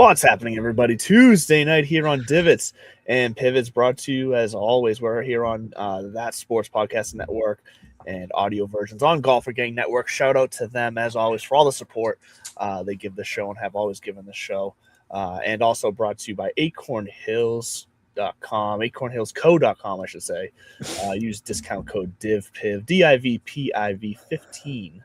What's happening, everybody? Tuesday night here on Divots and Pivots, brought to you as always. We're here on That Sports Podcast Network and audio versions on Golfer Gang Network. Shout out to them as always for all the support they give the show and have always given the show. And also brought to you by acornhills.com, acornhillsco.com, I should say. Use discount code DIVPIV, DIVPIV 15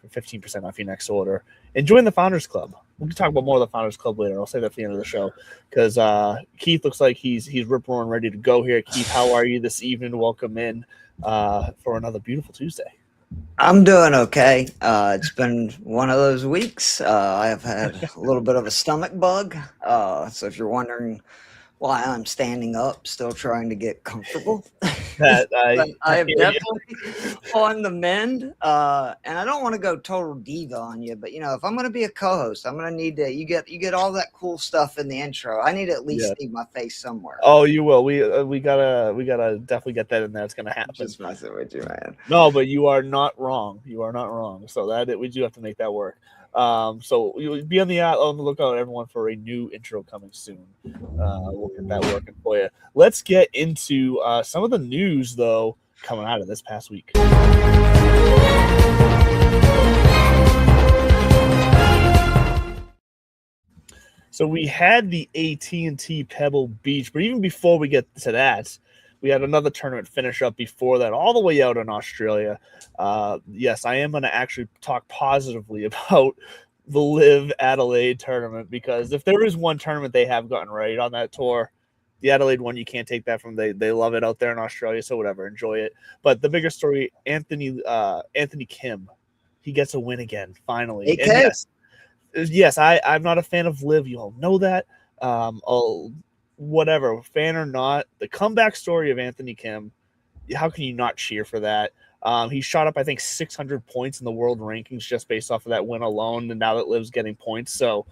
for 15% off your next order. And join the Founders Club. We can talk about more of the Founders Club later. I'll say that at the end of the show because Keith looks like he's rip-roaring ready to go here. Keith, how are you this evening? Welcome in for another beautiful Tuesday. I'm doing okay. It's been one of those weeks. I have had a little bit of a stomach bug. So if you're wondering why I'm standing up, still trying to get comfortable. I am definitely on the mend. And I don't want to go total diva on you, but if I'm going to be a co-host, I'm going to need to. You get all that cool stuff in the intro. I need to at least see my face somewhere. Oh, you will. We gotta definitely get that in there. It's going to happen. Just messing with you, man. No, but you are not wrong. You are not wrong. So we do have to make that work. So you'll be on the lookout, everyone, for a new intro coming soon. We'll get that working for you. Let's get into some of the news, though, coming out of this past week. So we had the AT&T Pebble Beach, but even before we get to that, we had another tournament finish up before that, all the way out in Australia. Yes, I am going to actually talk positively about the Live Adelaide tournament, because if there is one tournament they have gotten right on that tour, the Adelaide one, you can't take that from them. They love it out there in Australia, so whatever, enjoy it. But the bigger story, Anthony Kim, he gets a win again, finally. And yes, I'm not a fan of Live. You all know that. Whatever, fan or not, the comeback story of Anthony Kim, how can you not cheer for that? He shot up, I think, 600 points in the world rankings just based off of that win alone, and now that Liv's getting points. So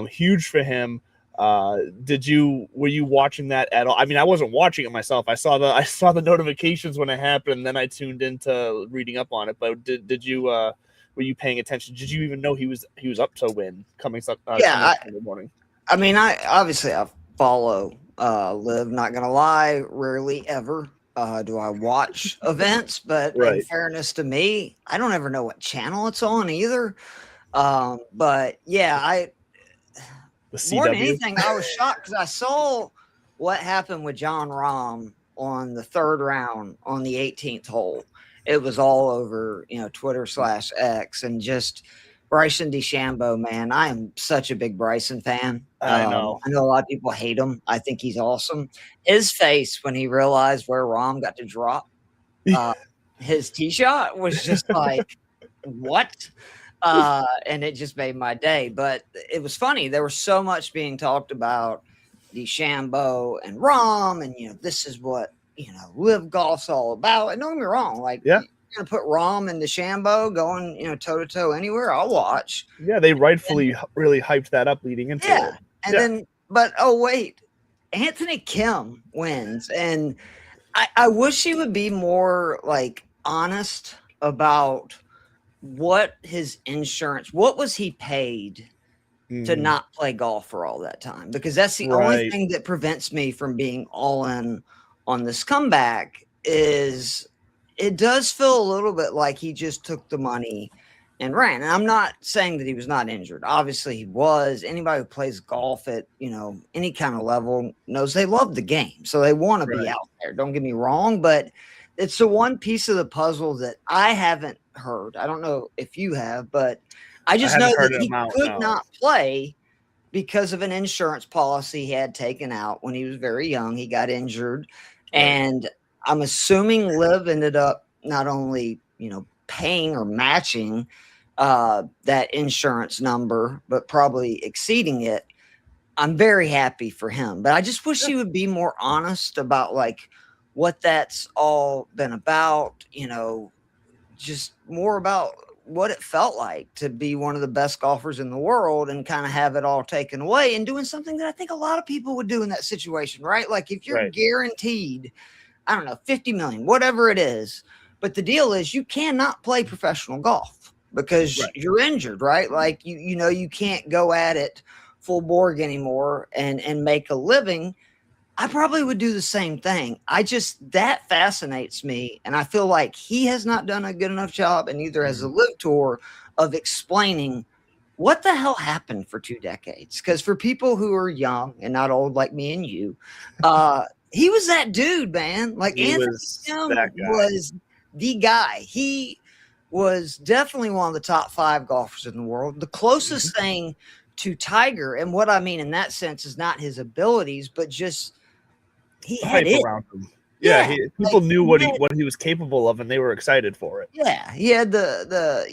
huge for him. Were you watching that at all? I mean, I wasn't watching it myself. I saw the notifications when it happened, and then I tuned into reading up on it. But did you were you paying attention? Did you even know he was up to win coming in the morning? I mean, I follow Live, not gonna lie, rarely ever do I watch events, but in fairness to me, I don't ever know what channel it's on either. But yeah, more than anything, I was shocked because I saw what happened with John Rahm on the third round on the 18th hole. It was all over, Twitter/X, and just Bryson DeChambeau, man. I am such a big Bryson fan. I know a lot of people hate him. I think he's awesome. His face when he realized where Rahm got to drop his tee shot was just like, what? And it just made my day. But it was funny. There was so much being talked about DeChambeau and Rahm, and this is what Live Golf's all about. And don't get me wrong, you're gonna put Rahm and DeChambeau going, toe to toe anywhere, I'll watch. Yeah, they rightfully really hyped that up leading into it. And then, but wait, Anthony Kim wins, and I wish he would be more honest about what his insurance, what was he paid to not play golf for all that time, because that's the only thing that prevents me from being all in on this comeback. Is it does feel a little bit like he just took the money and ran. And I'm not saying that he was not injured. Obviously he was. Anybody who plays golf at, any kind of level knows they love the game. So they want to be out there. Don't get me wrong, but it's the one piece of the puzzle that I haven't heard. I don't know if you have, but I just know that he could not play because of an insurance policy he had taken out when he was very young. He got injured, and I'm assuming Liv ended up not only, paying or matching that insurance number, but probably exceeding it. I'm very happy for him, but I just wish he would be more honest about what that's all been about, just more about what it felt like to be one of the best golfers in the world and kind of have it all taken away and doing something that I think a lot of people would do in that situation, right? Like if you're guaranteed, I don't know, 50 million, whatever it is. But the deal is you cannot play professional golf because you're injured, right? Like, you can't go at it full Borg anymore and make a living, I probably would do the same thing. That fascinates me. And I feel like he has not done a good enough job, and neither has the Live Tour, of explaining what the hell happened for 2 decades. Because for people who are young and not old like me and you, he was that dude, man. Like Anthony Kim was the guy. He was definitely one of the top 5 golfers in the world. The closest thing to Tiger, and what I mean in that sense is not his abilities, but just he had it around him. Yeah, people knew what he was capable of, and they were excited for it. Yeah, he had the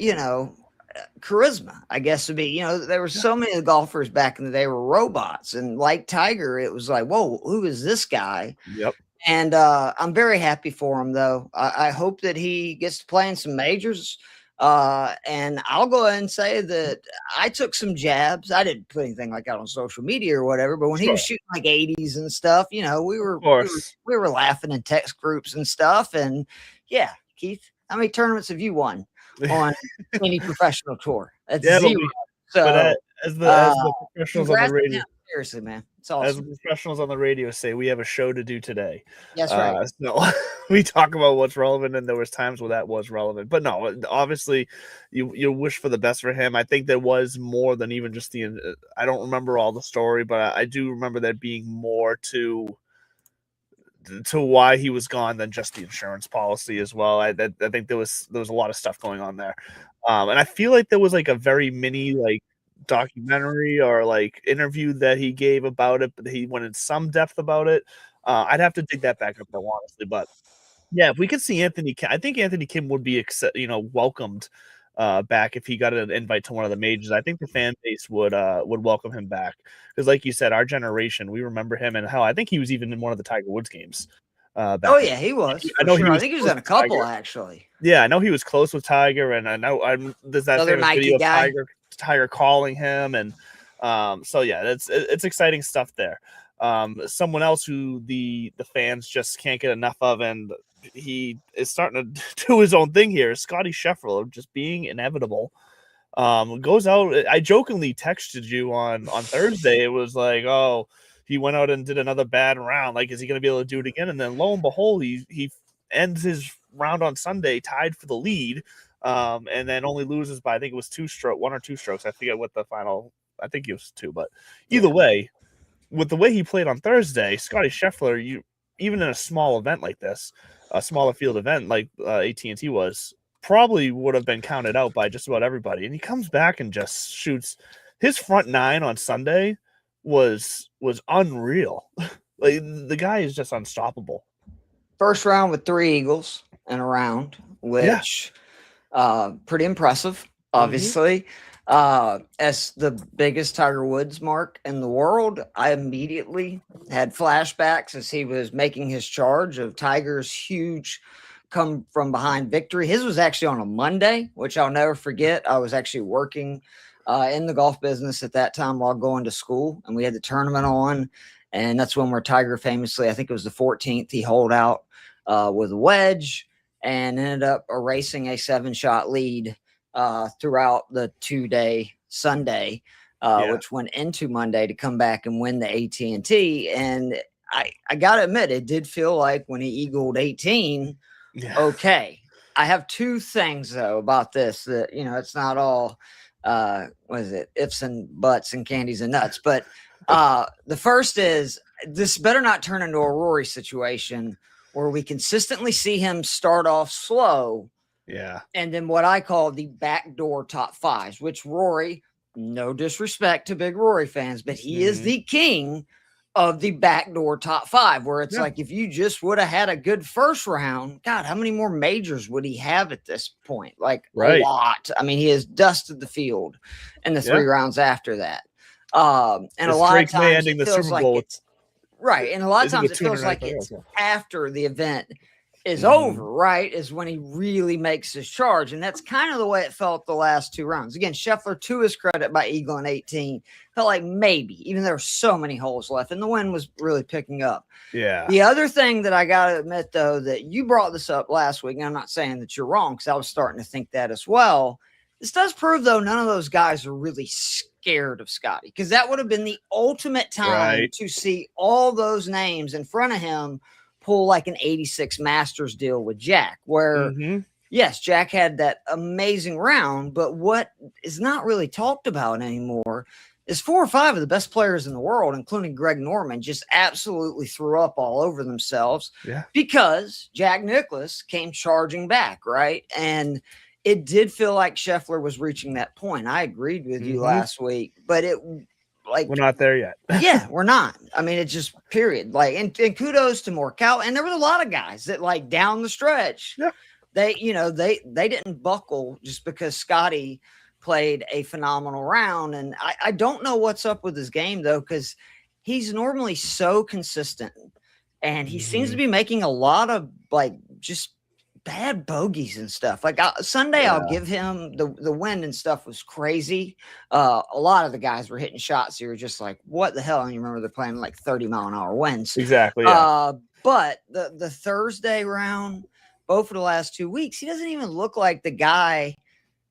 charisma, I guess would be. There were so many of the golfers back in the day were robots, and like Tiger, it was like, whoa, who is this guy? Yep. And I'm very happy for him, though. I hope that he gets to play in some majors. And I'll go ahead and say that I took some jabs. I didn't put anything like that on social media or whatever, but when he was shooting like 80s and stuff, we were laughing in text groups and stuff. And yeah, Keith, how many tournaments have you won on any professional tour? That's 0. But as the professionals on the radio, seriously, man, it's awesome. As the professionals on the radio say, we have a show to do today. That's right. So we talk about what's relevant, and there was times where that was relevant. But no, obviously, you wish for the best for him. I think there was more than even just I don't remember all the story, but I do remember there being more to why he was gone than just the insurance policy as well. I think there was a lot of stuff going on there, and I feel like there was like a very mini documentary or interview that he gave about it, but he went in some depth about it. I'd have to dig that back up though, honestly. But yeah, if we could see Anthony Kim, I think Anthony Kim would be welcomed back if he got an invite to one of the majors. I think the fan base would welcome him back, because like you said, our generation, we remember him, and hell, I think he was even in one of the Tiger Woods games. He was. I think he was in a couple actually. Yeah, I know he was close with Tiger, and I know there's that famous video of Tiger calling him, and so yeah, it's exciting stuff there. Someone else who the fans just can't get enough of, and he is starting to do his own thing here, is Scotty Scheffler, just being inevitable. Goes out. I jokingly texted you on Thursday. It was like, oh, he went out and did another bad round. Like, is he going to be able to do it again? And then lo and behold, he ends his round on Sunday tied for the lead. And then only loses by, I think it was 1 or 2 strokes. I forget what the final, I think it was 2, but either way, with the way he played on Thursday, Scotty Scheffler, even in a small event like this, a smaller field event like AT&T was, probably would have been counted out by just about everybody. And he comes back and just shoots. His front 9 on Sunday was unreal. The guy is just unstoppable. First round with 3 eagles in a round, which pretty impressive, obviously. As the biggest Tiger Woods mark in the world, I immediately had flashbacks as he was making his charge of Tiger's huge come from behind victory. His was actually on a Monday, which I'll never forget. I was actually working in the golf business at that time while going to school, and we had the tournament on, and that's when Tiger famously, I think it was the 14th, he holed out with a wedge and ended up erasing a 7-shot lead throughout the 2-day Sunday, which went into Monday to come back and win the AT&T. And I got to admit, it did feel like when he eagled 18, okay. I have 2 things, though, about this that, it's not all, what is it, ifs and buts and candies and nuts. But the first is, this better not turn into a Rory situation where we consistently see him start off slow. Yeah. And then what I call the backdoor top 5s, which Rory, no disrespect to big Rory fans, but he is the king of the backdoor top 5, where it's like, if you just would have had a good first round, God, how many more majors would he have at this point? Like a lot. I mean, he has dusted the field in the 3 rounds after that. And a lot of times it feels like it's right. And a lot of times it feels like it's after the event is over, right, is when he really makes his charge. And that's kind of the way it felt the last 2 rounds. Again, Scheffler, to his credit, by eagling 18, felt like maybe, even there were so many holes left, and the wind was really picking up. Yeah. The other thing that I got to admit, though, that you brought this up last week, and I'm not saying that you're wrong, because I was starting to think that as well, This does prove, though, none of those guys are really scared of Scotty, because that would have been the ultimate time to see all those names in front of him pull like an 86 Masters deal with Jack, where, yes, Jack had that amazing round, but what is not really talked about anymore is 4 or 5 of the best players in the world, including Greg Norman, just absolutely threw up all over themselves because Jack Nicklaus came charging back, right? And it did feel like Scheffler was reaching that point. I agreed with you last week, but we're not there yet. Yeah, we're not. I mean, it's just period. Like, and kudos to Morikawa. And there was a lot of guys that, like, down the stretch, they didn't buckle just because Scotty played a phenomenal round. And I don't know what's up with his game, though, because he's normally so consistent, and he seems to be making a lot of, like, just bad bogeys and stuff. Like Sunday, I'll give him the wind and stuff was crazy. A lot of the guys were hitting shots. You were just like, what the hell? And you remember they're playing like 30-mile-an-hour winds. Exactly. But the Thursday round, both for the last 2 weeks, he doesn't even look like the guy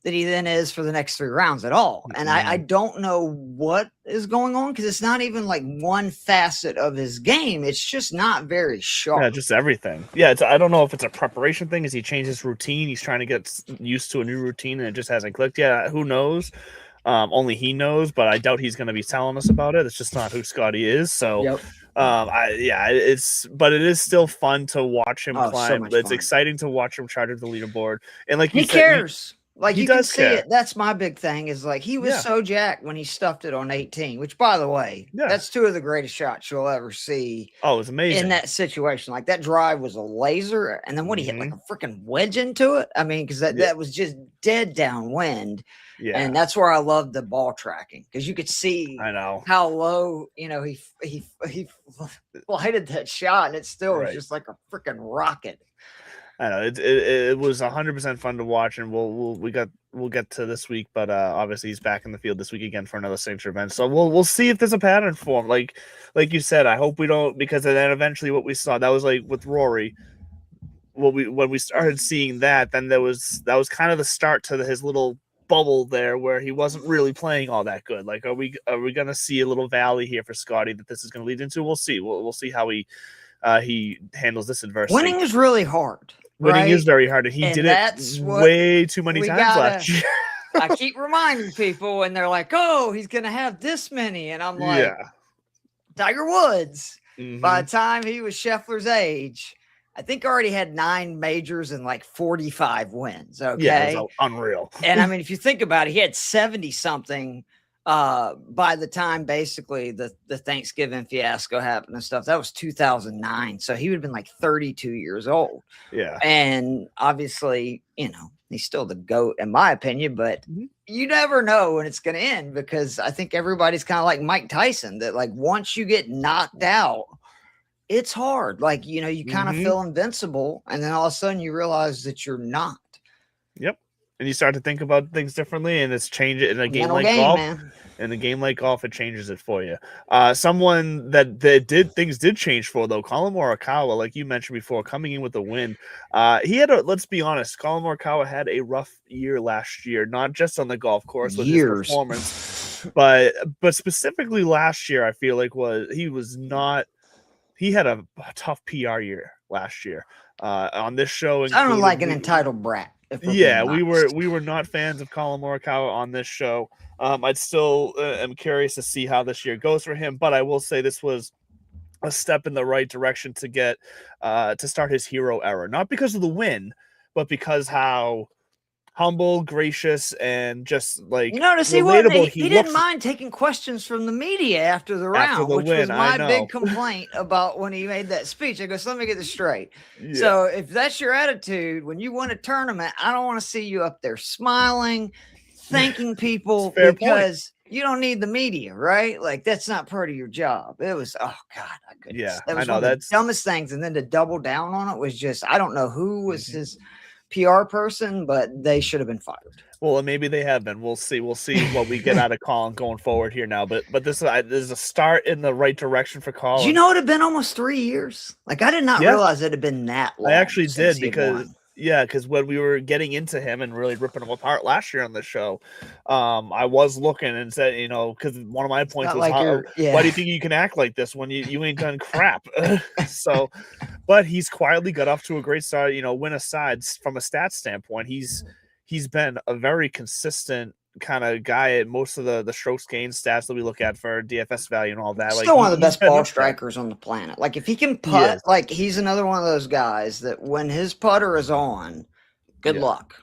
that he then is for the next 3 rounds at all. And I don't know what is going on, because it's not even like one facet of his game. It's just not very sharp. Yeah, just everything. Yeah, I don't know if it's a preparation thing. Is he changed his routine? He's trying to get used to a new routine, and it just hasn't clicked yet. Who knows? Only he knows, but I doubt he's going to be telling us about it. It's just not who Scotty is. So, it is still fun to watch him climb. So it's exciting to watch him charge the leaderboard, and like he cares. Like, you can see it. That's my big thing, is like, he was so jacked when he stuffed it on 18, which, by the way, that's 2 of the greatest shots you'll ever see. Oh, it's amazing in that situation. Like, that drive was a laser, and then what, he hit like a freaking wedge into it. I mean, because that was just dead downwind. Yeah, and that's where I love the ball tracking, because you could see how low, he flighted that shot, and it still was just like a freaking rocket. I know it was 100% fun to watch, and we'll get to this week, but obviously he's back in the field this week again for another signature event. So we'll see if there's a pattern for him. Like you said, I hope we don't, because then eventually what we saw, that was like with Rory. When we started seeing that, then that was kind of the start to his little bubble there, where he wasn't really playing all that good. Like, are we gonna see a little valley here for Scotty that this is gonna lead into? We'll see. We'll see how he handles this adversity. Winning is really hard. Winning is very hard, and he did it way too many times last year. I keep reminding people, and they're like, "Oh, he's gonna have this many," and I'm like, Tiger Woods. By the time he was Scheffler's age, I think already had 9 majors and like 45 wins. Okay, yeah, it was unreal. And I mean, if you think about it, he had 70 something. By the time basically the Thanksgiving fiasco happened and stuff, that was 2009. So he would have been like 32 years old. Yeah. And obviously, he's still the GOAT in my opinion, but you never know when it's going to end, because I think everybody's kind of like Mike Tyson, that like once you get knocked out, it's hard. Like, you kind of feel invincible, and then all of a sudden you realize that you're not. Yep. And you start to think about things differently, and it's changed in a game like golf. Man. In a game like golf, it changes it for you. Someone that things did change for, though, Collin Morikawa, like you mentioned before, coming in with the win. Let's be honest, Collin Morikawa had a rough year last year, not just on the golf course with his performance, but specifically last year, I feel like he had a tough PR year last year. On this show, I don't like an entitled brat. Yeah, we were not fans of Collin Morikawa on this show. I'd still am curious to see how this year goes for him, but I will say this was a step in the right direction to get to start his hero era, not because of the win, but because how humble, gracious, and just like he didn't mind taking questions from the media after the round, which was my big complaint about when he made that speech. I go, so let me get this straight. Yeah. So if that's your attitude when you win a tournament, I don't want to see you up there smiling, thanking people, because you don't need the media, right? Like, that's not part of your job. It was, oh God, I couldn't. Yeah, that was one of the dumbest things. And then to double down on it was just, I don't know who was his PR person, but they should have been fired. Well, and maybe they have been. We'll see. We'll see what we get out of Collin going forward here now. But this is a start in the right direction for Collin. Do you know it had been almost 3 years? Like, I did not realize it had been that long. I actually did, because Yeah, because when we were getting into him and really ripping him apart last year on the show, I was looking and said, because one of my points Not was, like you're, why do yeah. you think you can act like this when you ain't done crap? So, but he's quietly got off to a great start. Win aside, from a stats standpoint, he's been a very consistent kind of guy at most of the strokes gained stats that we look at for DFS value and all that. Like Still one of the he's best been ball up there. strikers on the planet. Like if he can He putt, is. like he's another one of those guys that when his putter is on, good Yeah. luck.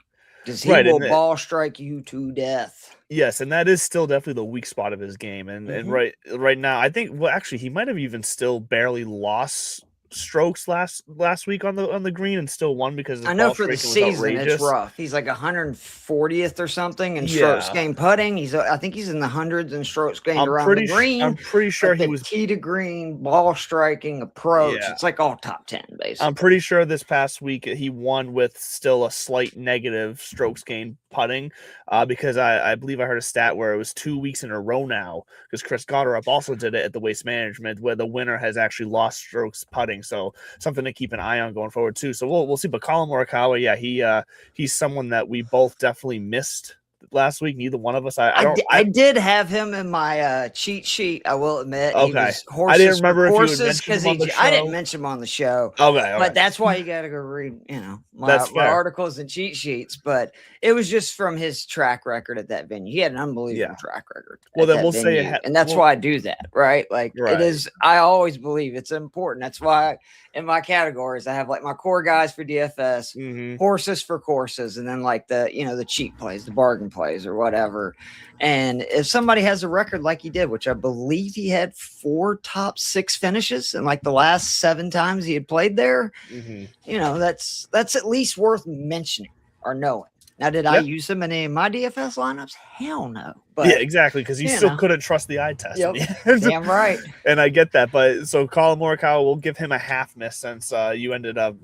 Because he Right, will and ball strike you to death. yes, and that is still definitely the weak spot of his game. And right now, I think actually he might have even still barely lost strokes last week on the green and still won because his I know ball for the striking was season it's outrageous. rough. He's like 140th or something in strokes Yeah. gained putting. I think he's in the hundreds in strokes gained I'm around pretty the green. I'm pretty sure But he the was tee to green, ball striking, approach. Yeah. It's like all top 10, basically. I'm pretty sure this past week he won with still a slight negative strokes gained putting, because I believe I heard a stat where it was 2 weeks in a row now, because Chris Gotterup also did it at the Waste Management, where the winner has actually lost strokes putting. So something to keep an eye on going forward too. So we'll see. But Colin Morikawa, yeah, he's someone that we both definitely missed last week. Neither one of us. I did have him in my cheat sheet. I will admit. Okay. He was horses I didn't remember if you had horses mentioned him on the I didn't show. mention him on the show. Okay. But that's why you got to go read, my That's fair. articles and cheat sheets. But it was just from his track record at that venue. He had an unbelievable track record. Well, then that we'll say venue, and that's why I do that, right? Like Right. it is. I always believe it's important. That's why in my categories I have like my core guys for DFS, horses for courses, and then like the the cheap plays, the bargain plays, or whatever. And if somebody has a record like he did, which I believe he had 4 top 6 finishes in like the last 7 times he had played there, that's at least worth mentioning or knowing. Now, did I use him in any of my DFS lineups? Hell no. But yeah, exactly, because you still couldn't trust the eye test. Yep. Damn right. And I get that, but so Colin Morikawa, we'll give him a half miss since you ended up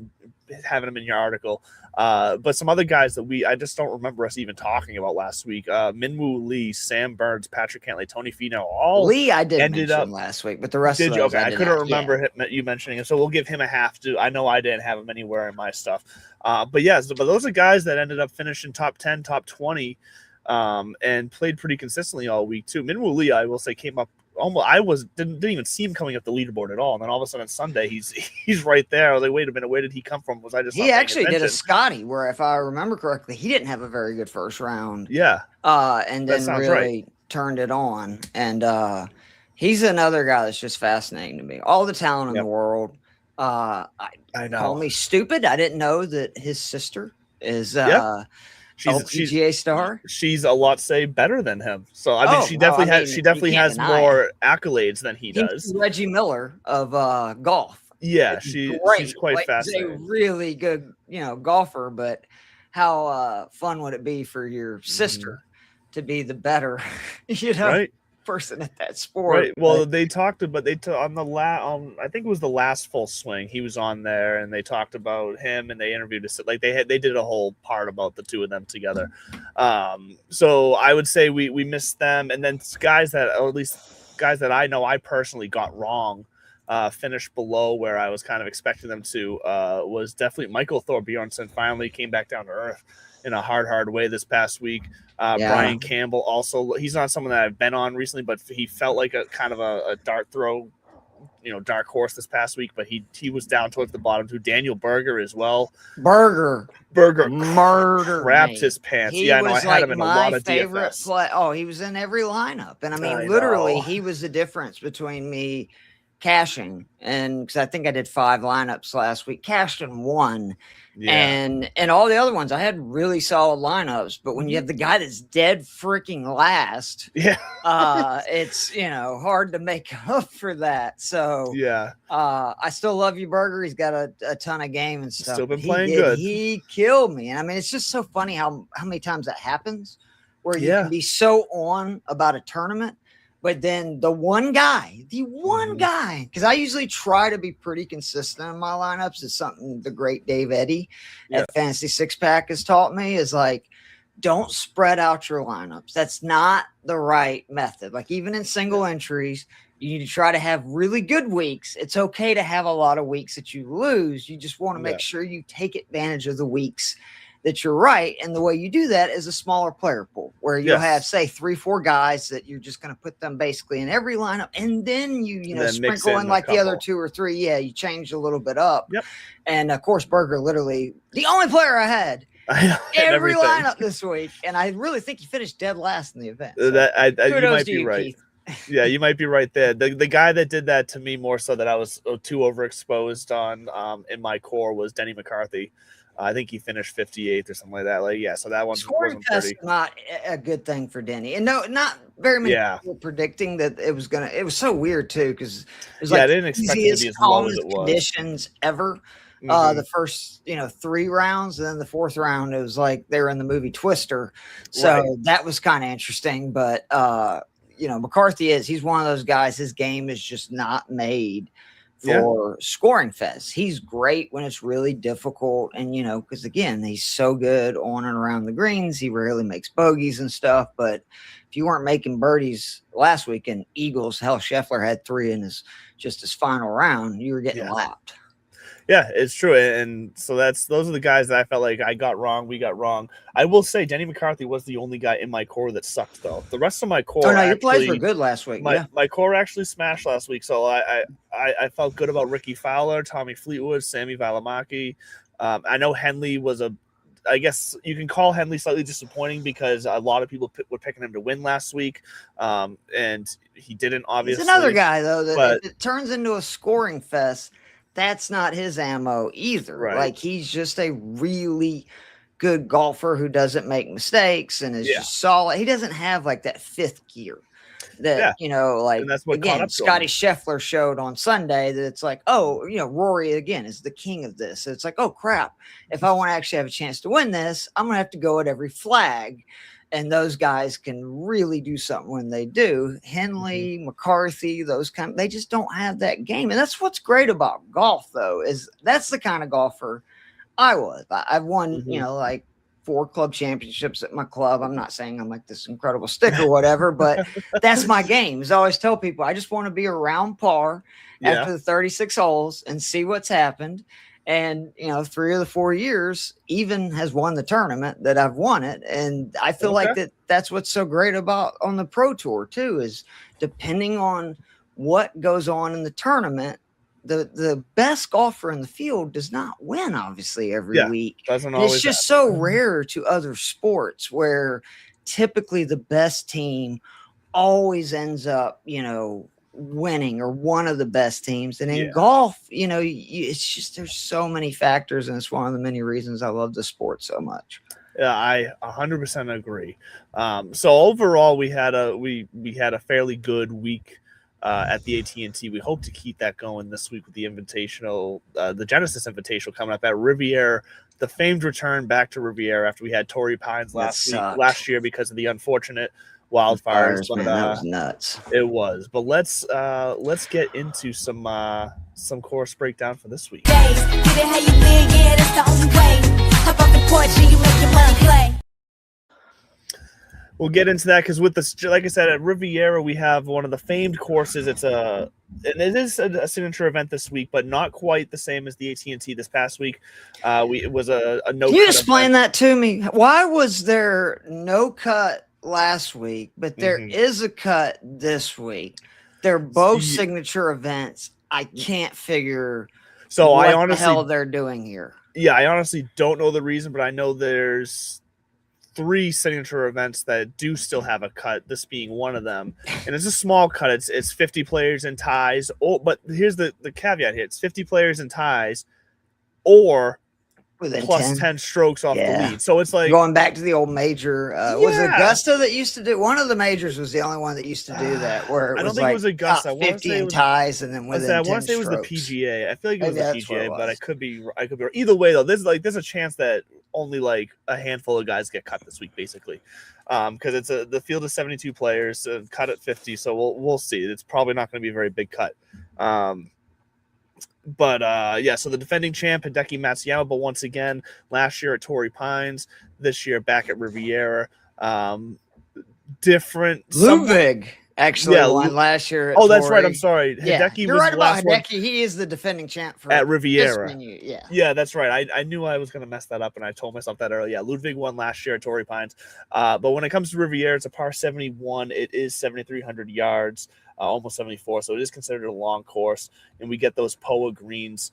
having him in your article. But some other guys that I just don't remember us even talking about last week. Minwoo Lee, Sam Burns, Patrick Cantlay, Tony Finau, all Lee I did ended mention up last week, but the rest of those okay. I couldn't remember yeah. you mentioning him, so we'll give him a half. I know I didn't have him anywhere in my stuff. But those are guys that ended up finishing top 10, top 20, and played pretty consistently all week too. Minwoo Lee, I will say, came up almost. Didn't even see him coming up the leaderboard at all, and then all of a sudden Sunday he's right there. I was like, wait a minute, where did he come from? Was I just he actually did a Scotty where, if I remember correctly, he didn't have a very good first round. Yeah, and then really turned it on, and he's another guy that's just fascinating to me. All the talent in the world. I know. Call me stupid. I didn't know that his sister is she's LPGA star. She's a lot better than him. So I mean, she definitely has more accolades than he does. Reggie Miller of golf. Yeah, she's quite fascinating. He's a really good, golfer. But how fun would it be for your sister to be the better, right? person at that sport. Right. Well, they talked about on the I think it was the last Full Swing. He was on there, and they talked about him, and they interviewed us. Like they did a whole part about the two of them together. So I would say we missed them, and then guys that, or at least guys that I know I personally got wrong, finished below where I was kind of expecting them to. Was definitely Michael Thorbjornsen finally came back down to earth in a hard way this past week. Brian Campbell also, he's not someone that I've been on recently, but he felt like a kind of a dart throw, dark horse this past week, but he was down towards the bottom too. Daniel Berger as well. Berger murdered crapped his pants. I had him in a lot of DFS. Oh, he was in every lineup. And I mean, literally, he was the difference between me cashing, and because I think I did 5 lineups last week, cashed in 1. And all the other ones I had really solid lineups, but when you have the guy that's dead freaking last, it's hard to make up for that. So I still love you, Berger. He's got a ton of game and stuff. Still been playing good. He killed me. And I mean, it's just so funny how many times that happens, where you can be so on about a tournament, but then the one guy, because I usually try to be pretty consistent in my lineups, is something the great Dave Eddy at Fantasy Six Pack has taught me, is like, don't spread out your lineups. That's not the right method. Like even in single entries, You need to try to have really good weeks. It's okay to have a lot of weeks that you lose. You just want to make sure you take advantage of the weeks that you're right. And the way you do that is a smaller player pool where you'll have, say, 3-4 guys that you're just going to put them basically in every lineup. And then you know, sprinkle in like the other 2 or 3. Yeah, you change a little bit up. Yep. And of course, Berger, literally the only player I had every lineup this week. And I really think he finished dead last in the event. So you might be right. Keith. Yeah, you might be right there. The guy that did that to me more so that I was too overexposed on in my core was Denny McCarthy. I think he finished 58th or something like that. Like, yeah, so that one wasn't pretty. Not a good thing for Denny. And no, not very many people predicting that it was going to. It was so weird, too, because it was like I didn't expect it to be as low as it was. Conditions ever. The first, 3 rounds, and then the 4th round, it was like they were in the movie Twister. So that was kind of interesting. But, McCarthy he's one of those guys, his game is just not made for scoring fest. He's great when it's really difficult. And, because again, he's so good on and around the greens. He rarely makes bogeys and stuff. But if you weren't making birdies last week and Eagles, Scheffler had 3 in his final round, you were getting lapped. Yeah, it's true. And so those are the guys that I felt like we got wrong. I will say Denny McCarthy was the only guy in my core that sucked, though. The rest of my core. Oh, no, your plays were good last week. My core actually smashed last week. So I felt good about Ricky Fowler, Tommy Fleetwood, Sammy Valimaki. I know Henley was I guess you can call Henley slightly disappointing because a lot of people were picking him to win last week. And he didn't, obviously. He's another guy, though, that if it turns into a scoring fest, that's not his ammo either. Right. Like, he's just a really good golfer who doesn't make mistakes and is just solid. He doesn't have like that 5th gear that, and that's what again, Scotty Scheffler showed on Sunday, that it's like, Rory again is the king of this. It's like, oh crap, if I want to actually have a chance to win this, I'm going to have to go at every flag. And those guys can really do something when they do. Henley, McCarthy, they just don't have that game. And that's what's great about golf, though, is that's the kind of golfer I was. I've won, like 4 club championships at my club. I'm not saying I'm like this incredible stick or whatever, but that's my game. As I always tell people, I just want to be around par after the 36 holes and see what's happened. And, 3 of the 4 years, even has won the tournament that I've won it. And I feel like that's what's so great about on the Pro Tour, too, is depending on what goes on in the tournament, the best golfer in the field does not win, obviously, every week. It's just so rare to other sports where typically the best team always ends up, winning, or one of the best teams. And in golf, it's just, there's so many factors, and it's one of the many reasons I love the sport so much. Yeah, I 100% agree. So overall, we had a fairly good week at the AT&T. We hope to keep that going this week with the Invitational, the Genesis Invitational coming up at Riviera. The famed return back to Riviera after we had Torrey Pines last year because of the unfortunate wildfires. But, that was nuts. It was. But let's get into some course breakdown for this week. We'll get into that because with this, like I said, at Riviera we have one of the famed courses. It is a signature event this week, but not quite the same as the AT&T this past week. It was a no. Can you explain that to me? Why was there no cut last week, but there is a cut this week? They're both signature events. I can't figure what the hell they're doing here. Yeah, I honestly don't know the reason, but I know there's 3 signature events that do still have a cut, this being one of them. And it's a small cut. It's 50 players and ties. Oh, but here's the caveat here. It's 50 players and ties or within plus 10 strokes off the lead. So it's like going back to the old major. Was it Augusta that used to do? One of the majors was the only one that used to do that. Where it I don't think it was Augusta. 50 and ties, and then within 10 I want to say it was the PGA. I feel like it was the PGA, but I could be wrong. Either way, though, there's a chance that only like a handful of guys get cut this week, basically, because the field is 72 players, cut at 50. So we'll see. It's probably not going to be a very big cut. So the defending champ, Hideki Matsuyama, but once again, last year at Torrey Pines, this year back at Riviera. Different. Ludwig actually won last year. At that's right. I'm sorry. Yeah, Hideki you're was right the about last one Hideki. He is the defending champ for at this Riviera. venue. Yeah. Yeah, that's right. I knew I was going to mess that up, and I told myself that earlier. Yeah, Ludwig won last year at Torrey Pines. But when it comes to Riviera, it's a par 71. It is 7,300 yards, almost 74. So it is considered a long course. And we get those POA greens,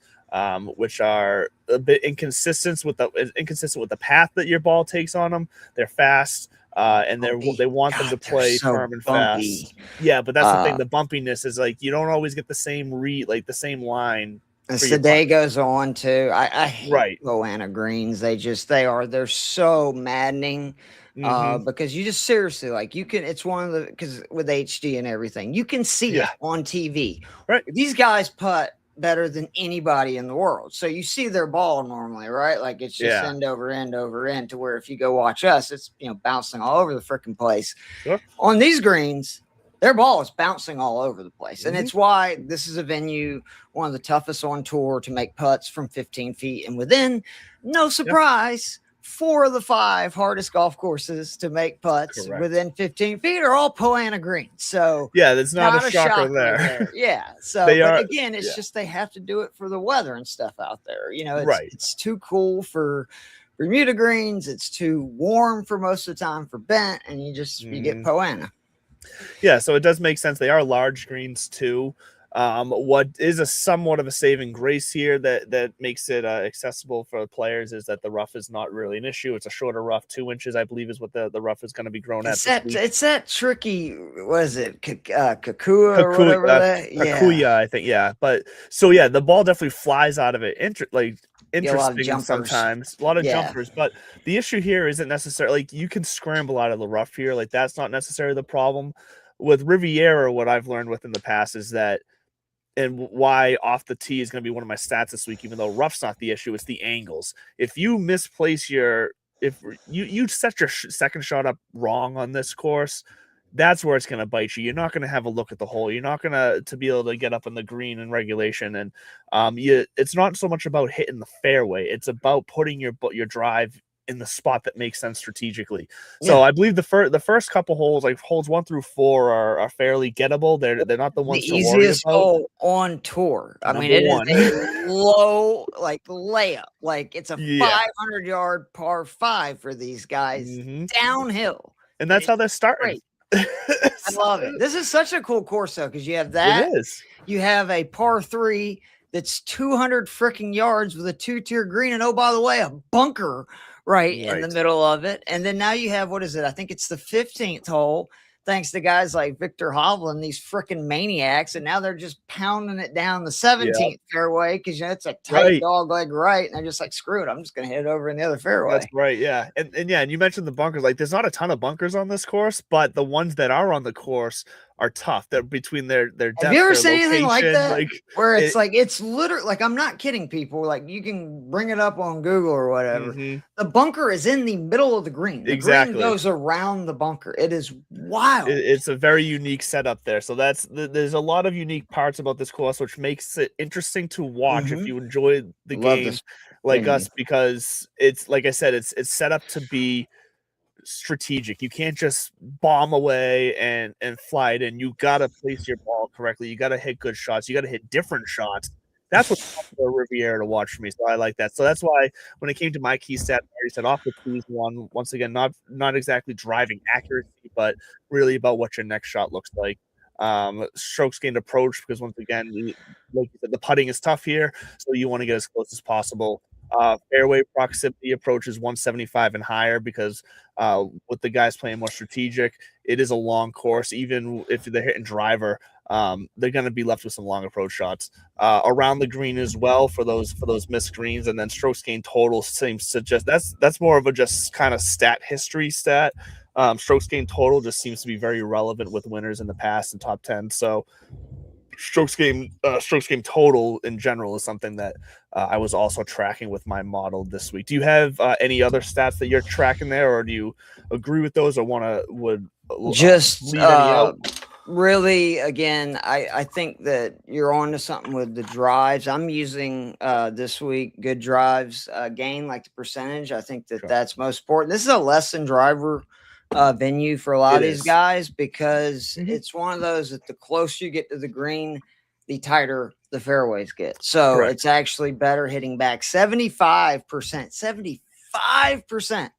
which are a bit inconsistent with the path that your ball takes on them. They're fast. And they want them to play so firm and bumpy. fast. Yeah, but that's the thing. The bumpiness is like you don't always get the same the same line. As the day goes on, too, I hate Moana greens. They're so maddening. Because you just seriously it's one of the because with HD and everything, you can see it on TV. Right, these guys putt better than anybody in the world. So you see their ball normally, right? Like it's just end over end over end to where if you go watch us, it's bouncing all over the freaking place. Sure. On these greens, their ball is bouncing all over the place. And it's why this is a venue, one of the toughest on tour to make putts from 15 feet and within. No surprise. 4 of the 5 hardest golf courses to make putts within 15 feet are all Poana greens. So yeah, that's not a shocker there. Yeah. So again, it's just they have to do it for the weather and stuff out there. It's too cool for Bermuda greens. It's too warm for most of the time for bent, and you get Poana. Yeah, so it does make sense. They are large greens too. What is a somewhat of a saving grace here that makes it accessible for the players is that the rough is not really an issue. It's a shorter rough, 2 inches, I believe, is what the rough is going to be grown at. It's that tricky. What is it? Kakua or whatever that? Kakuya, I think. Yeah, but so yeah, the ball definitely flies out of it. Interesting sometimes, a lot of jumpers, but the issue here isn't necessarily like you can scramble out of the rough here. Like that's not necessarily the problem with Riviera. What I've learned with in the past is that. And why off the tee is going to be one of my stats this week, even though rough's not the issue, it's the angles. If you misplace if you set your second shot up wrong on this course, that's where it's going to bite you. You're not going to have a look at the hole. You're not going to be able to get up in the green in regulation. And it's not so much about hitting the fairway. It's about putting your drive in the spot that makes sense strategically. So I believe the first couple holes, like holes 1 through 4, are fairly gettable. They're not the ones the easiest hole on tour. I mean, it is a low layup. Like it's a 500-yard par 5 for these guys downhill, and that's how they're starting. I love it. This is such a cool course though, because you have that. It is. You have a par 3 that's 200 freaking yards with a 2-tier green, and oh by the way, a bunker. Right in the middle of it. And then now you have, what is it? I think it's the 15th hole, thanks to guys like Victor Hovland, these freaking maniacs. And now they're just pounding it down the 17th fairway because it's a tight dog leg right. And they're just like, screw it, I'm just going to hit it over in the other fairway. That's right, yeah. And you mentioned the bunkers. Like, there's not a ton of bunkers on this course, but the ones that are on the course are tough. They're between their depth. Have you ever seen anything like that? Where it's it's literally like, I'm not kidding people. Like you can bring it up on Google or whatever. The bunker is in the middle of the green. The green goes around the bunker. It is wild. It's a very unique setup there. So there's a lot of unique parts about this course, which makes it interesting to watch if you enjoy the game like us, because it's like I said, it's set up to be strategic. You can't just bomb away and fly it in. You got to place your ball correctly. You got to hit good shots. You got to hit different shots. That's what's fun for Riviera to watch for me. So I like that. So that's why when it came to my key stat, I already said off the tees one. Once again, not exactly driving accuracy, but really about what your next shot looks like. Strokes gained approach, because once again, like you said, the putting is tough here, so you want to get as close as possible. Fairway proximity approach is 175 and higher, because with the guys playing more strategic, it is a long course. Even if they're hitting driver, they're going to be left with some long approach shots around the green as well for those missed greens. And then strokes gained total seems to just that's more of a just kind of stat history stat. Strokes gained total just seems to be very relevant with winners in the past and top 10. So strokes game total in general is something that I was also tracking with my model this week. Do you have any other stats that you're tracking there, or do you agree with those, or would just leave any out? Really, again, I think that you're on to something with the drives. I'm using this week good drives gain, like the percentage. I think that's most important. This is a less than driver venue for a lot It of these is. guys because Mhm. it's one of those that the closer you get to the green, the tighter the fairways get. So Correct. it's actually better hitting back 75%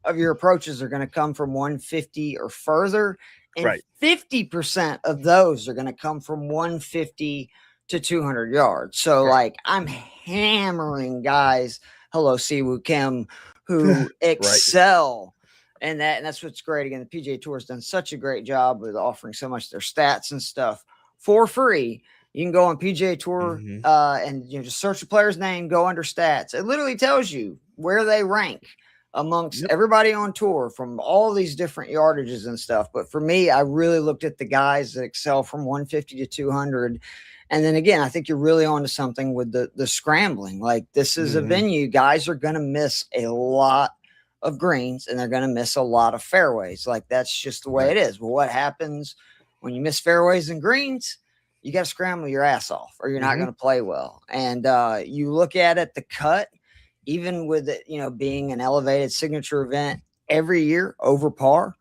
of your approaches are going to come from 150 or further, and Right. 50% of those are going to come from 150 to 200 yards. So Right. like I'm hammering guys, hello Siwoo Kim, who excel and that's what's great. Again, the PGA Tour has done such a great job with offering so much of their stats and stuff for free. You can go on PGA Tour and just search the player's name, go under stats. It literally tells you where they rank amongst everybody on tour from all these different yardages and stuff. But for me, I really looked at the guys that excel from 150 to 200. And then again, I think you're really onto something with the scrambling. Like this is a venue, guys are going to miss a lot of greens and they're going to miss a lot of fairways. Like that's just the way it is. Well, what happens when you miss fairways and greens? You got to scramble your ass off or you're not going to play well. And you look at it, the cut, even with it, being an elevated signature event every year over par,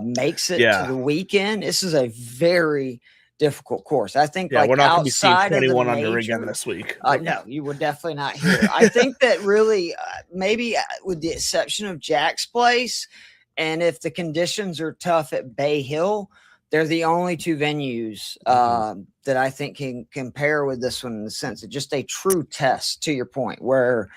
makes it to the weekend. This is a very difficult course. I think we're not going to be seeing outside of the 21 major, under again this week. no, you would definitely not hear. I think that really, maybe with the exception of Jack's Place, and if the conditions are tough at Bay Hill, they're the only two venues that I think can compare with this one in the sense of just a true test, to your point, where,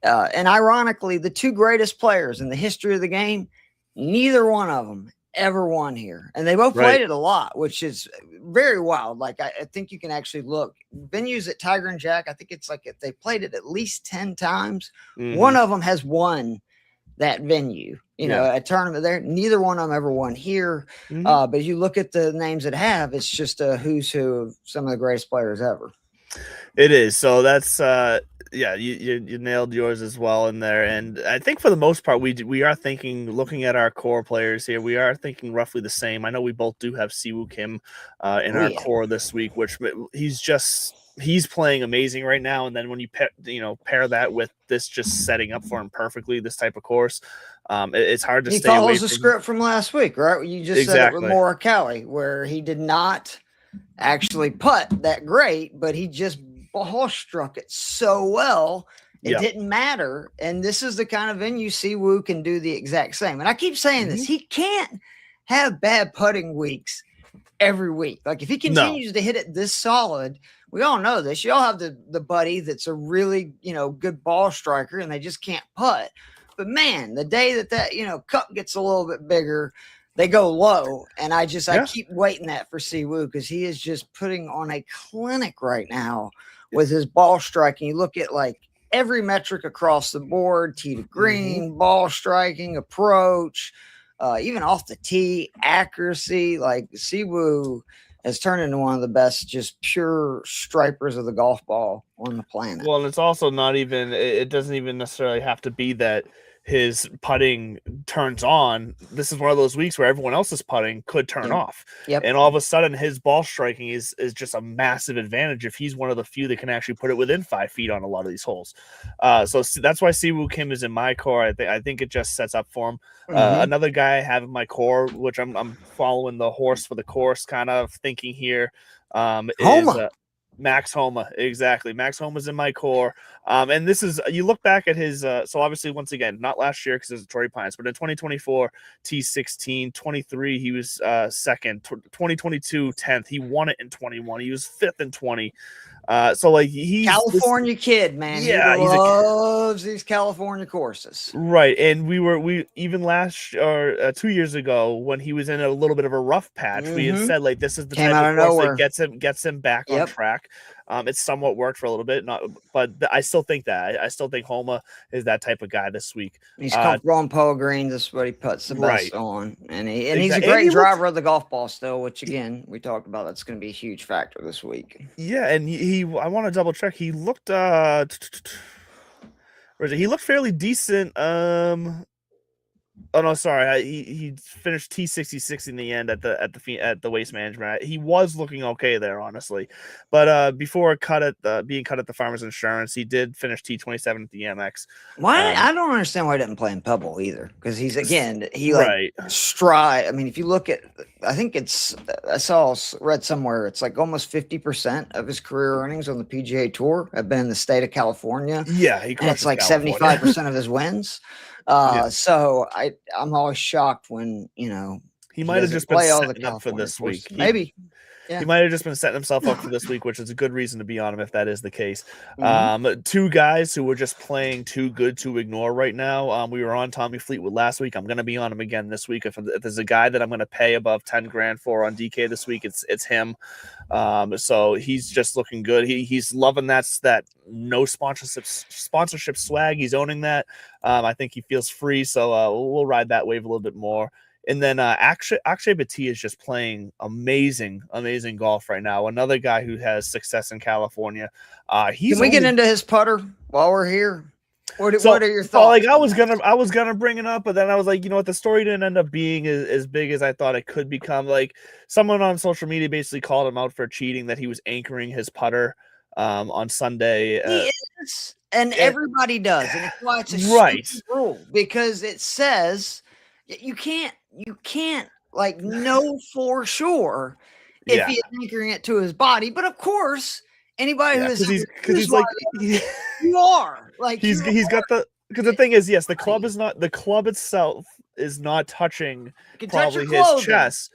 and ironically, the two greatest players in the history of the game, neither one of them ever won here. And they both played it a lot, which is very wild. Like, I think you can actually look venues at Tiger and Jack. I think it's like if they played it at least 10 times, one of them has won that venue, a tournament there. Neither one of them ever won here. But you look at the names that have, it's just a who's who of some of the greatest players ever. It is. So that's you nailed yours as well in there. And I think for the most part, we are thinking, looking at our core players here, we are thinking roughly the same. I know we both do have Siwoo Kim in our core this week, which he's playing amazing right now. And then when you pair that with this just setting up for him perfectly, this type of course, it's hard to stay away. He follows the script from last week, right? You just said it with Morikawa, where he did not actually putt that great, but he just ball struck it so well it didn't matter. And this is the kind of venue Siwoo can do the exact same. And I keep saying this, he can't have bad putting weeks every week. Like if he continues to hit it this solid, we all know this. You all have the buddy that's a really good ball striker and they just can't putt. But man, the day that cup gets a little bit bigger, they go low. And I keep waiting that for Siwoo because he is just putting on a clinic right now with his ball striking. You look at like every metric across the board, tee to green, ball striking, approach, even off the tee, accuracy. Like Siwoo has turned into one of the best, just pure stripers of the golf ball on the planet. Well, and it's also not even, it doesn't even necessarily have to be that his putting turns on. This is one of those weeks where everyone else's putting could turn off. And all of a sudden his ball striking is just a massive advantage if he's one of the few that can actually put it within 5 feet on a lot of these holes. So that's why Siwoo Kim is in my core. I think it just sets up for him. Another guy I have in my core, which I'm following the horse for the course kind of thinking here, is Max Homa. Exactly. Max Homa's in my core. And this is, you look back at his, so obviously, once again, not last year because it was Torrey Pines, but in 2024, T16, 23, he was second, 2022, 10th. He won it in 21. He was 5th in 20. So like he's California kid, man. Yeah, he loves these California courses. Right. And we even last 2 years ago when he was in a little bit of a rough patch, we had said like this is the type of course that gets him back on track. It's somewhat worked for a little bit, but I still think that. I still think Homa is that type of guy this week. He's comfortable on Poa Green. This is what he puts the best on. And he's a great driver of the golf ball still, which again, we talked about. That's going to be a huge factor this week. Yeah, and I want to double check. He looked he looked fairly decent. Oh no, sorry. He finished T66 in the end at the Waste Management. He was looking okay there, honestly, but before being cut at the Farmers Insurance, he did finish T27 at the MX. Why I don't understand why he didn't play in Pebble either, because he right. stride. I mean, if you look at, I think read somewhere it's like almost 50% of his career earnings on the PGA Tour have been in the state of California. Yeah, and it's like 75% of his wins. So I'm always shocked when he might have just been setting up for this week. Maybe. Yeah. He might have just been setting himself up for this week, which is a good reason to be on him if that is the case. Two guys who were just playing too good to ignore right now. We were on Tommy Fleetwood last week. I'm going to be on him again this week. If there's a guy that I'm going to pay above 10 grand for on DK this week, it's him. So he's just looking good. He's loving that no sponsorship swag. He's owning that. I think he feels free. So we'll ride that wave a little bit more. And then Akshay Bhatia is just playing amazing golf right now. Another guy who has success in California. Can we get into his putter while we're here? What are your thoughts? Like I was gonna bring it up, but then I was like, you know what, the story didn't end up being as big as I thought it could become. Like someone on social media basically called him out for cheating, that he was anchoring his putter on Sunday. He is, and everybody does, and that's why it's a stupid rule, because it says you can't like know for sure if he's anchoring it to his body. But of course, anybody who is because he's like you are like he's got the, because the thing is, yes, the club itself is not touching probably his chest,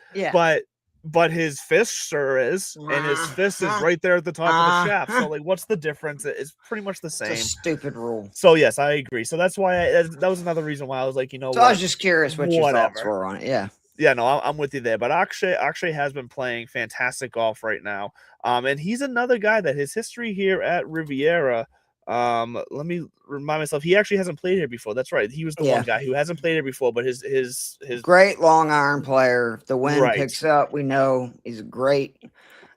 but his fist sure is, and his fist is right there at the top of the shaft. So like, what's the difference? It's pretty much the same. It's a stupid rule. So yes, I agree. So that's why that was another reason why I was like, So I was just curious what your thoughts were on it. Yeah, no, I'm with you there. But Akshay has been playing fantastic golf right now. And he's another guy that his history here at Riviera. Let me remind myself, he actually hasn't played here before. That's right. He was the one guy who hasn't played here before, but his great long iron player. If the wind picks up, we know he's a great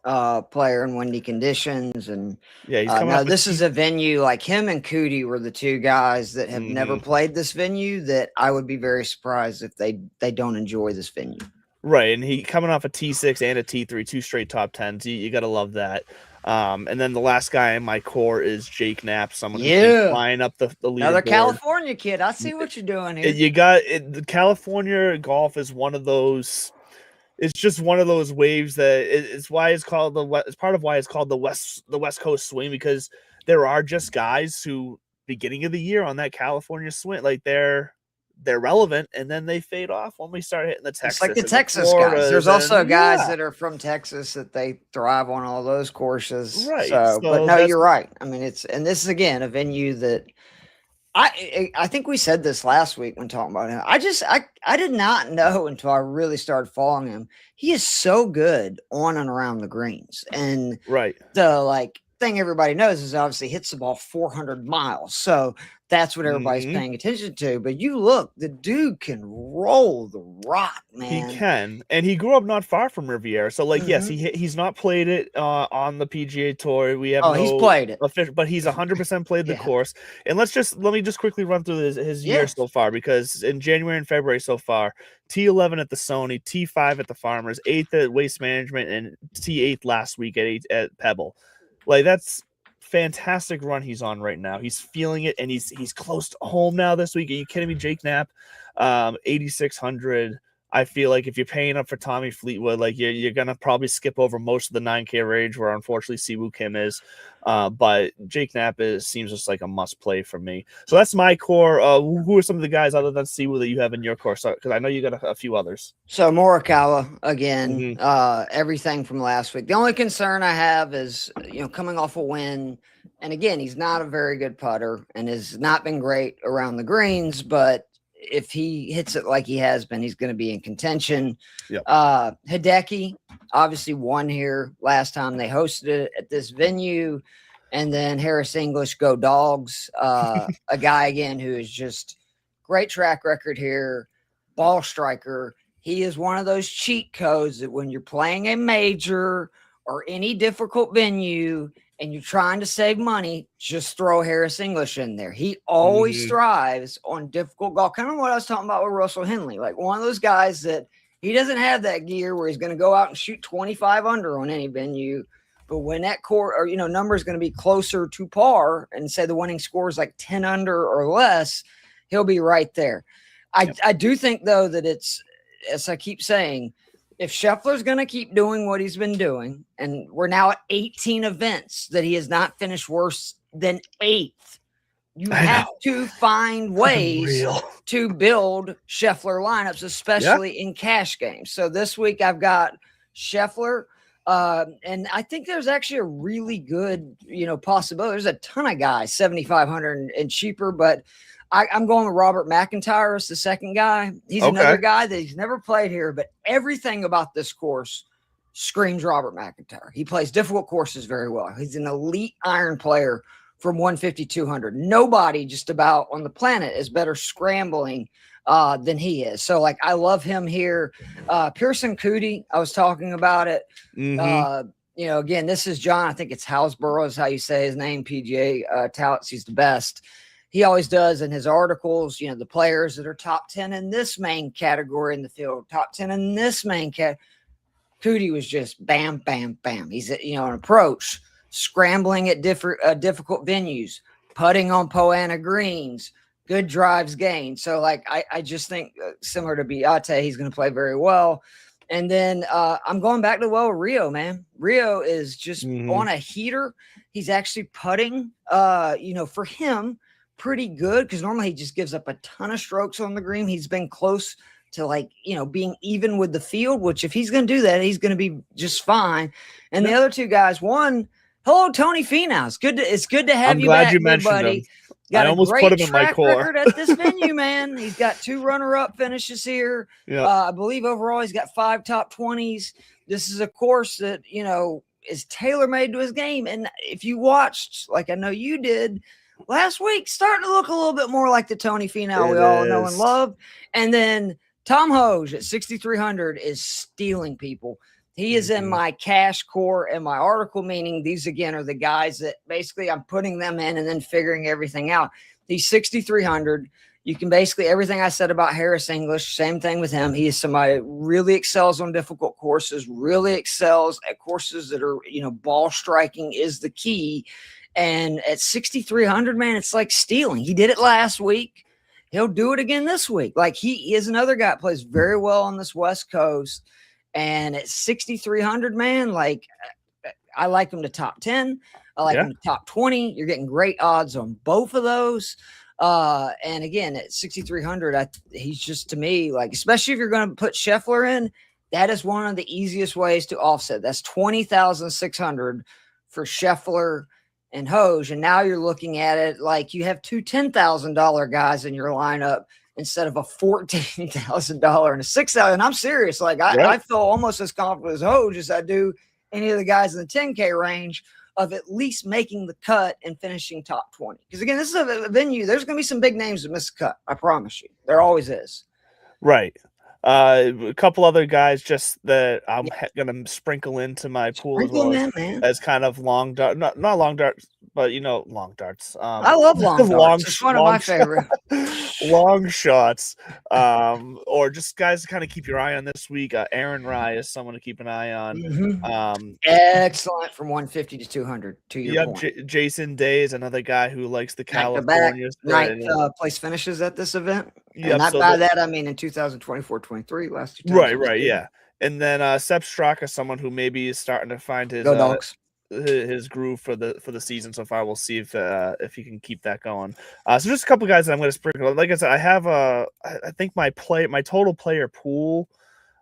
player in windy conditions. And he's now this is a venue, like him and Cootie were the two guys that have never played this venue, that I would be very surprised if they don't enjoy this venue. Right, and he coming off a T6 and a T3, 2 straight top 10s. You got to love that. And then the last guy in my core is Jake Knapp, someone who's flying up the leaderboard. Another California kid. I see what you're doing here. The California golf is one of those. It's just one of those waves that it's why it's called it's part of why it's called the West Coast swing, because there are just guys who beginning of the year on that California swing, like they're relevant, and then they fade off when we start hitting the Texas. It's like the Texas guys. There's also guys that are from Texas that they thrive on all those courses. Right. So but no, you're right. I mean, and this is again a venue that I think we said this last week when talking about him. I did not know until I really started following him. He is so good on and around the greens. And the thing everybody knows is obviously hits the ball 400 miles. So that's what everybody's paying attention to. But you look, the dude can roll the rock, man. He can. And he grew up not far from Riviera. So yes, he's not played it on the PGA Tour. We have he's played it. But he's 100% played the course. And let me just quickly run through his year so far, because in January and February so far, T11 at the Sony, T5 at the Farmers, 8th at Waste Management, and T8 last week at Pebble. Like, that's fantastic run he's on right now. He's feeling it, and he's close to home now this week. Are you kidding me? Jake Knapp, 8,600. I feel like if you're paying up for Tommy Fleetwood, like you're gonna probably skip over most of the 9K range, where unfortunately Siwoo Kim is. But Jake Knapp seems just like a must play for me. So that's my core. Who are some of the guys other than Siwoo that you have in your core? Because I know you got a few others. So Morikawa again. Everything from last week. The only concern I have is coming off a win, and again he's not a very good putter and has not been great around the greens, but if he hits it like he has been, he's going to be in contention. Hideki obviously won here last time they hosted it at this venue. And then Harris English, go Dogs. A guy, again, who is just great track record here, ball striker. He is one of those cheat codes that when you're playing a major or any difficult venue and you're trying to save money, just throw Harris English in there. He always thrives on difficult golf. Kind of what I was talking about with Russell Henley, like one of those guys that he doesn't have that gear where he's going to go out and shoot 25 under on any venue. But when that court or, number is going to be closer to par and say the winning score is like 10 under or less, he'll be right there. I do think, though, that it's, as I keep saying, if Scheffler's going to keep doing what he's been doing, and we're now at 18 events that he has not finished worse than 8th, you have to find ways to build Scheffler lineups, especially in cash games. So this week I've got Scheffler, and I think there's actually a really good, possibility. There's a ton of guys, 7,500 and cheaper, but I'm going with Robert McIntyre as the second guy. He's another guy that he's never played here, but everything about this course screams Robert McIntyre. He plays difficult courses very well. He's an elite iron player from 150, 200. Nobody just about on the planet is better scrambling than he is. So, I love him here. Pearson Coody, I was talking about it. Again, this is John. I think it's Houseborough is how you say his name, PGA touts. He's the best. He always does in his articles, the players that are top 10 in this main category in the field, top 10 in this main category. Coody was just bam, bam, bam. He's, an approach, scrambling at difficult venues, putting on Poana greens, good drives gained. So, I just think similar to Biate, he's going to play very well. And then I'm going back to Rio, man. Rio is just on a heater. He's actually putting, for him, pretty good because normally he just gives up a ton of strokes on the green. He's been close to being even with the field, which if he's going to do that, he's going to be just fine. And the other two guys, hello, Tony Finau. It's good to have you back, glad you mentioned buddy. him. Got I almost put him in my core. Record at this venue, man. He's got 2 runner-up finishes here. Yep. I believe overall he's got 5 top 20s. This is a course that, is tailor-made to his game. And if you watched, like I know you did, last week, starting to look a little bit more like the Tony Finau we all know and love. And then Tom Hoge at 6,300 is stealing people. He is in my cash core and my article, meaning these, again, are the guys that basically I'm putting them in and then figuring everything out. He's 6,300. You can basically everything I said about Harris English, same thing with him. He is somebody that really excels on difficult courses, really excels at courses that are, ball striking is the key. And at 6,300, man, it's like stealing. He did it last week. He'll do it again this week. He is another guy that plays very well on this West Coast. And at 6,300, man, I like him to top 10. I like him to top 20. You're getting great odds on both of those. And again, at 6,300, he's just, to me, especially if you're going to put Scheffler in, that is one of the easiest ways to offset. That's 20,600 for Scheffler and Hoge. And now you're looking at it like you have 2 $10,000 guys in your lineup instead of a $14,000 and a $6,000. And I'm serious. I feel almost as confident as Hoge as I do any of the guys in the 10K range of at least making the cut and finishing top 20. Because again, this is a venue. There's going to be some big names that miss the cut. I promise you. There always is. Right. A couple other guys just that I'm going to sprinkle into my pool as kind of long dart, not long darts, but long darts. I love long darts. It's one of my favorite. Long shots, or just guys to kind of keep your eye on this week. Aaron Rye is someone to keep an eye on. Excellent from 150 to 200. To your point. Jason Day is another guy who likes the California place finishes at this event. Yeah, and by that I mean in 2024-23, last 2 times. Right, yeah. And then Sepp Straka, someone who maybe is starting to find his his groove for the season so far. We'll see if he can keep that going. So just a couple guys that I'm going to sprinkle. Like I said, I have I think my total player pool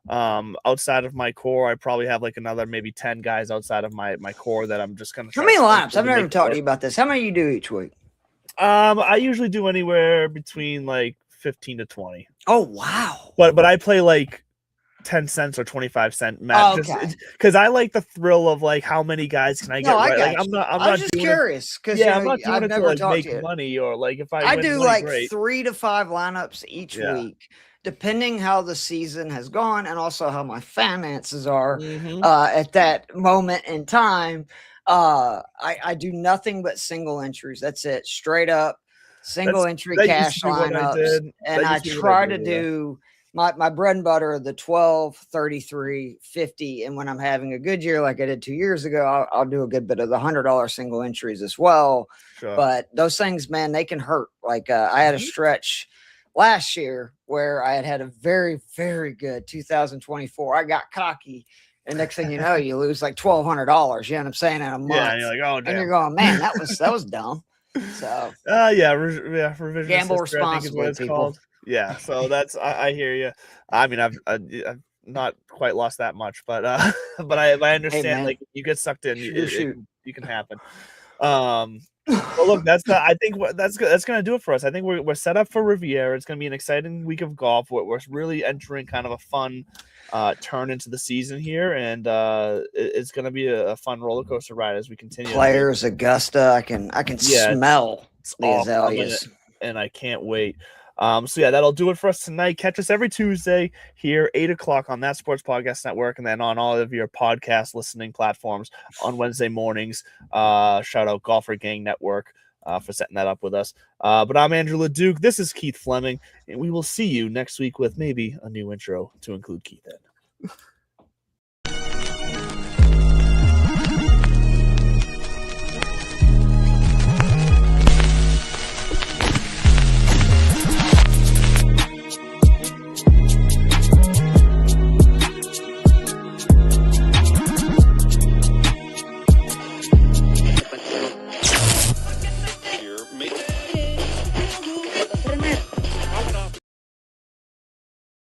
outside of my core, I probably have another maybe 10 guys outside of my core that I'm just going to. How many lineups? I've never even talked to you about this. How many you do each week? I usually do anywhere between 15 to 20. Oh wow! But I play 10 cents or 25 cent match because I like the thrill of how many guys can I get right. I'm not just curious because I'm not doing it to make money or if I do money, 3 to 5 lineups each week, depending how the season has gone and also how my finances are at that moment in time. I do nothing but single entries. That's it. Straight up single entry that used cash to be what I lineups. did. And That I used to be what try did, to yeah. do my bread and butter, the 12, 33, 50. And when I'm having a good year, like I did 2 years ago, I'll do a good bit of the $100 single entries as well. Sure. But those things, man, they can hurt. Like I had a stretch last year where I had a very, very good 2024. I got cocky. And next thing you know, you lose like $1,200. You know what I'm saying? In a month. Yeah, and you're like, oh, damn. And you're going, man, that was dumb. So, yeah, revisionist gamble history, I think is what responsibly, it's people. called. Yeah, so I hear you. I mean, I've not quite lost that much, but but I understand. Hey, like you get sucked in, shoot. you can happen. Well, look, I think that's gonna do it for us. I think we're set up for Riviera. It's gonna be an exciting week of golf. We're really entering kind of a fun turn into the season here, and it's gonna be a fun roller coaster ride as we continue. Players, Augusta, I can smell the azaleas, and I can't wait. So yeah, that'll do it for us tonight. Catch us every Tuesday here, 8:00 on That Sports Podcast Network, and then on all of your podcast listening platforms on Wednesday mornings. Shout out Golfer Gang Network for setting that up with us. But I'm Andrew LeDuc. This is Keith Fleming, and we will see you next week with maybe a new intro to include Keith in.